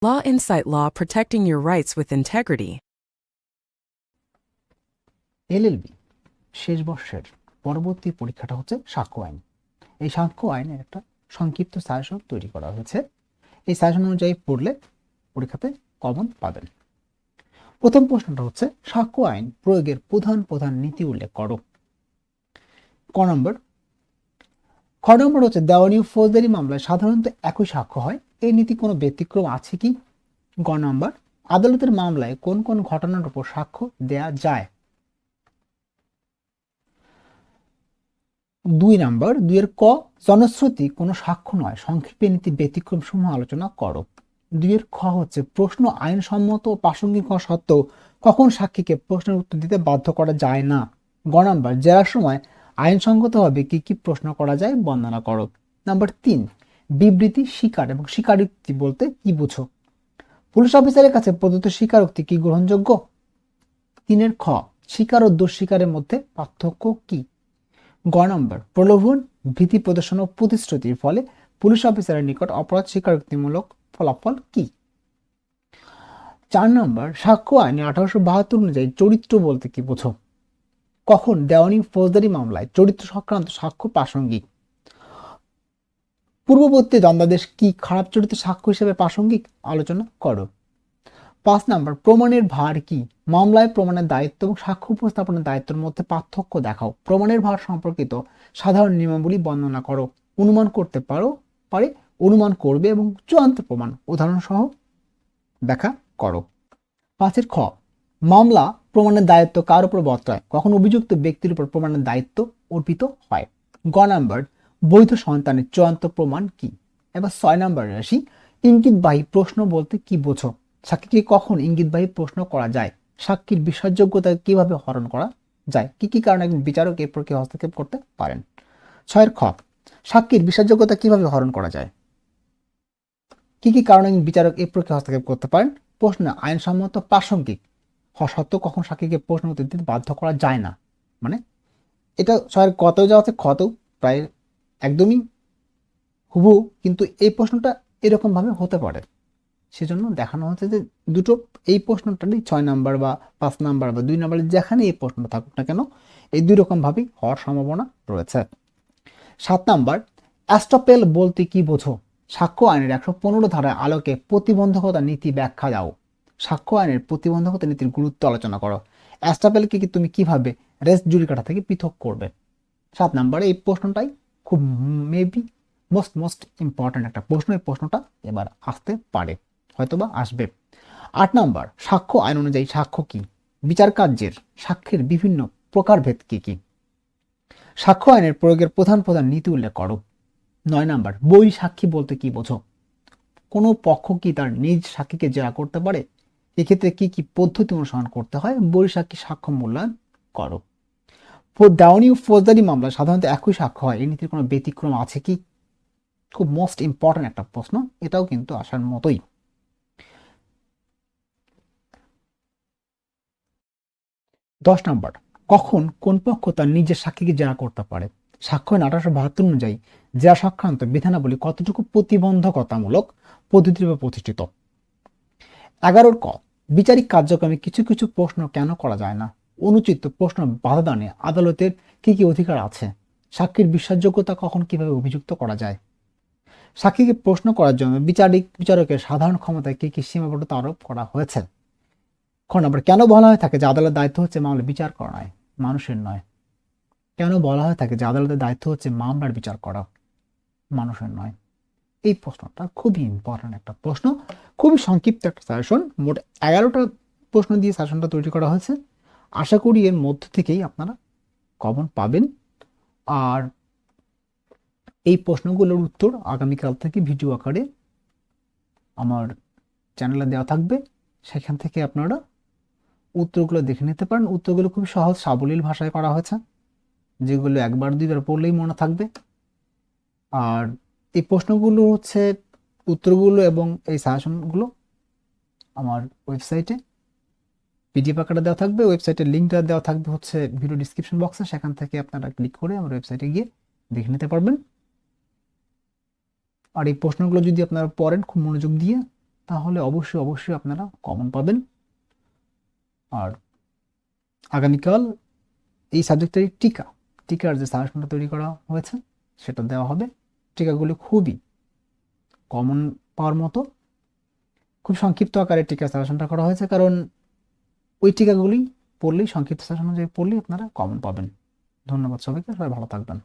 Law Insight Law, protecting your rights with integrity. LLB শেষ বর্ষের পরবর্তী পরীক্ষাটা হচ্ছে সাক্ষ্য আইন। এই সাক্ষ্য আইনের একটা সংক্ষিপ্ত সাজেশন তৈরি করা হয়েছে। এই সাজেশন অনুযায়ী পড়লে পরীক্ষাতে কমন পাবেন। প্রথম প্রশ্নটা হচ্ছে সাক্ষ্য আইন প্রয়োগের প্রধান প্রধান নীতি উল্লেখ করো। ক নম্বর হচ্ছে দেওয়ানি ও ফৌজদারি মামলায় সাধারণত একই সাক্ষ্য হয়, এই নীতি কোনো ব্যতিক্রম আছে কি? গ নম্বর আদালতের মামলায় কোন কোন ঘটনার উপর সাক্ষ্য দেয়া যায়? 2 ক জনশ্রুতি কোনো সাক্ষ্য নয়, সংক্ষেপে নীতি ব্যতিক্রম সমূহ আলোচনা করো। 2 খ হচ্ছে প্রশ্ন আইনসম্মত ও প্রাসঙ্গিক হওয়া সত্ত্বেও কখন সাক্ষীকে প্রশ্নের উত্তর দিতে বাধ্য করা যায় না? গ নম্বর জেরার সময় আইনসঙ্গতভাবে কি কি প্রশ্ন করা যায় বর্ণনা করো। 3 বিবৃতি, স্বীকার এবং স্বীকারোক্তি বলতে কি বুঝো? পুলিশ অফিসারের কাছে প্রদত্ত স্বীকারোক্তি কি গ্রহণযোগ্য? 3 খ স্বীকার ও দোষ স্বীকারের মধ্যে পার্থক্য কি? গ নম্বর প্রলোভন, ভীতি প্রদর্শন ও প্রতিশ্রুতির ফলে পুলিশ অফিসারের নিকট অপরাধ স্বীকারোক্তিমূলক ফলাফল কি? 4 নম্বর সাক্ষ্য আইনে 1872 অনুযায়ী চরিত্র বলতে কি বোঝো? কখন দেওয়ানি ফৌজদারি মামলায় চরিত্র সংক্রান্ত সাক্ষ্য প্রাসঙ্গিক? পূর্ববর্তী দ্বন্দ্বাদেশ কি খারাপ চরিত্র সাক্ষ্য হিসেবে প্রাসঙ্গিক? আলোচনা করো। 5 নম্বর প্রমাণের ভার কি? মামলায় প্রমাণের দায়িত্ব এবং সাক্ষ্য উপস্থাপনের দায়িত্বের মধ্যে পার্থক্য দেখাও। প্রমাণের ভার সম্পর্কিত সাধারণ নিয়মাবলী বর্ণনা করো। অনুমান করতে পারে, অনুমান করবে এবং চূড়ান্ত প্রমাণ উদাহরণ সহ ব্যাখ্যা করো। 5 খ মামলা প্রমাণের দায়িত্ব কার উপর বর্তায়? কখন অভিযুক্ত ব্যক্তির উপর প্রমাণের দায়িত্ব অর্পিত হয়? গ নম্বর বৈধ সন্তানের চূড়ান্ত প্রমাণ কি? এবার 6 নম্বর রাশি ইঙ্গিতবাহী প্রশ্ন বলতে কি বোঝো? সাক্ষীকে কখন ইঙ্গিতবাহী প্রশ্ন করা যায়? সাক্ষীর বিশ্বাসযোগ্যতা কিভাবে হরণ করা যায়? কি কি কারণে একজন বিচারক এই প্রক্রিয়া হস্তক্ষেপ করতে পারেন? 6 খ সাক্ষীর বিশ্বাসযোগ্যতা কিভাবে হরণ করা যায়? কি কি কারণে একজন বিচারক এই প্রক্রিয়া হস্তক্ষেপ করতে পারেন? প্রশ্ন আইনসম্মত প্রাসঙ্গিক হওয়া সত্ত্বেও কখন সাক্ষীকে প্রশ্ন উত্তর দিতে বাধ্য করা যায় না। মানে এটা 6 কত যাওয়া আছে, ক্ষত প্রায় একদমই হুবহু, কিন্তু এই প্রশ্নটা এরকম ভাবে হতে পারে, সেজন্য দেখানো হচ্ছে যে দুটো এই প্রশ্নটারই 6 নাম্বার বা 5 নাম্বার বা 2 নাম্বারে যেখানে এই প্রশ্নটা থাকুক না কেন এই দুই রকম ভাবেই হওয়ার সম্ভাবনা রয়েছে। 7 নাম্বার অ্যাস্টপেল বলতে কি বোঝো? সাক্ষ্য আইনের 115 ধারার আলোকে প্রতিবন্ধকতা নীতি ব্যাখ্যা দাও। সাক্ষ্য আইনের প্রতিবন্ধকতা নীতির গুরুত্ব আলোচনা করো। অ্যাস্টপেলকে কি তুমি কিভাবে রেস জুডিকাটা থেকে পৃথক করবে? 7 নাম্বারে এই প্রশ্নটাই খুব মেবি মোস্ট ইম্পর্ট্যান্ট একটা প্রশ্ন। এই প্রশ্নটা এবার আসতে পারে, হয়তোবা আসবে। 8 নাম্বার সাক্ষ্য আইন অনুযায়ী সাক্ষ্য কি? বিচার কার্যের সাক্ষ্যের বিভিন্ন প্রকারভেদ কি কি? সাক্ষ্য আইনের প্রয়োগের প্রধান প্রধান নীতি উল্লেখ করো। 9 নাম্বার বৈ সাক্ষী বলতে কি বোঝো? কোনো পক্ষ কি তার নিজ সাক্ষীকে জেরা করতে পারে? এক্ষেত্রে কি কি পদ্ধতি অনুসরণ করতে হয়? বৈ সাক্ষী সাক্ষ্য মূল্যায়ন করো। দেওয়ানি ও ফৌজদারি মামলা সাধারণত একই সাক্ষ্য হয়, এই নীতির কোনো ব্যতিক্রম আছে কি? খুব মোস্ট ইম্পর্ট্যান্ট একটা প্রশ্ন, এটাও কিন্তু আসার মতোই। 10 নম্বর কখন কোন পক্ষ তার নিজের সাক্ষীকে জেরা করতে পারে? সাক্ষ্য আইন 1872 অনুযায়ী জেরা সংক্রান্ত বিধানাবলী কতটুকু প্রতিবন্ধকতামূলক পদ্ধতিতে প্রতিষ্ঠিত? 11 ক বিচারিক কার্যক্রমে কিছু কিছু প্রশ্ন কেন করা যায় না? অনুচিত প্রশ্ন বাধা দানে আদালতের কি কি অধিকার আছে? সাক্ষীর বিশ্বাসযোগ্যতা কখন কিভাবে অভিযুক্ত করা যায়? সাক্ষীকে প্রশ্ন করার জন্য বিচারকের সাধারণ ক্ষমতায় কি কি সীমাবদ্ধতা আরোপ করা হয়েছে? খ নম্বর কেন বলা হয়ে থাকে যে আদালতের দায়িত্ব হচ্ছে মামলা বিচার করা নয়, মানুষের নয়? কেন বলা হয়ে থাকে যে আদালতের দায়িত্ব হচ্ছে মামলার বিচার করা, মানুষের নয়? এই প্রশ্নটা খুবই ইম্পর্টেন্ট একটা প্রশ্ন, খুবই সংক্ষিপ্ত একটা সাজেশন। মোট 11টা প্রশ্ন দিয়ে সাজেশনটা তৈরি করা হয়েছে। আশা করি এর মধ্য থেকেই আপনারা কমন পাবেন। আর এই প্রশ্নগুলোর উত্তর আগামীকাল থেকে ভিডিও আকারে আমার চ্যানেলে দেওয়া থাকবে, সেখান থেকে আপনারা উত্তরগুলো দেখে নিতে পারেন। উত্তরগুলো খুব সহজ সাবলীল ভাষায় করা হয়েছে, যেগুলো একবার দুইবার পড়লেই মনে থাকবে। আর এই প্রশ্নগুলো হচ্ছে উত্তরগুলো এবং এই সাজেশনগুলো আমার ওয়েবসাইটে পিডিএফ আকারে দেওয়া থাকবে। ওয়েবসাইটের লিঙ্কটা দেওয়া থাকবে হচ্ছে ভিডিও ডিসক্রিপশন বক্সে, সেখান থেকে আপনারা ক্লিক করে আমার ওয়েবসাইটে গিয়ে দেখে নিতে পারবেন। আর এই প্রশ্নগুলো যদি আপনারা পড়েন খুব মনোযোগ দিয়ে, তাহলে অবশ্যই অবশ্যই আপনারা কমন পাবেন। আর আগামীকাল এই সাবজেক্টের টিকার যে সাজেশনটা তৈরি করা হয়েছে সেটা দেওয়া হবে। টিকাগুলি খুবই কমন পাওয়ার মতো, খুব সংক্ষিপ্ত আকারে টিকা সাজেশনটা করা হয়েছে, কারণ ওই টিকাগুলি পড়লেই, সংক্ষিপ্ত সাজেশন অনুযায়ী পড়লেই আপনারা কমন পাবেন। ধন্যবাদ সবাইকে, সবাই ভালো থাকবেন।